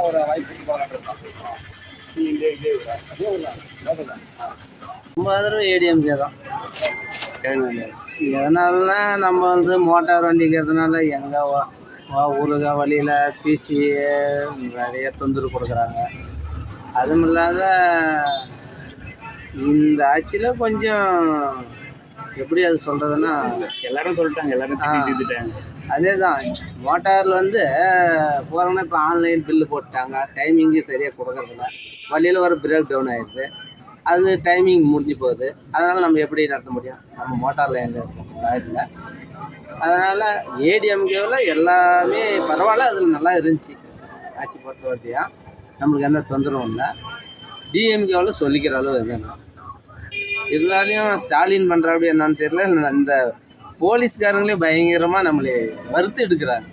ஒரு வாய்ப்பு ரொம்ப தடவை ஏடிஎம்கே தான். எதனாலனா நம்ம வந்து மோட்டார் வண்டிக்கிறதுனால எங்கள் ஊருக வழியில் பிசி நிறைய தொந்தரவு கொடுக்குறாங்க. அதுவும் இல்லாத இந்த ஆட்சியில் கொஞ்சம் எப்படி அது சொல்கிறதுன்னா எல்லாரும் சொல்லிட்டாங்க, எல்லாரும் அதே தான். மோட்டாரில் வந்து போகிறோன்னா இப்போ ஆன்லைன் பில்லு போட்டாங்க, டைமிங்கு சரியாக கொடுக்குறதில்ல, வழியில் வர பிரேக் டவுன் ஆகிடுது, அது டைமிங் முடிஞ்சு போகுது. அதனால் நம்ம எப்படி நடத்த முடியும்? நம்ம மோட்டாரில் எங்கே இருக்கோம் இல்லை. அதனால் ஏடிஎம்கேவில் எல்லாமே பரவாயில்ல, அதில் நல்லா இருந்துச்சு ஆட்சி பொறுத்த வரைக்கும். நம்மளுக்கு எந்த தொந்தரவும் இல்லை. டிஎம்கேவில் சொல்லிக்கிற அளவு எதுவும் இருந்தாலையும் ஸ்டாலின் பண்ணுற அப்படி என்னன்னு தெரியல. இந்த போலீஸ்காரங்களே பயங்கரமாக நம்மளே வறுத்து எடுக்கிறாங்க.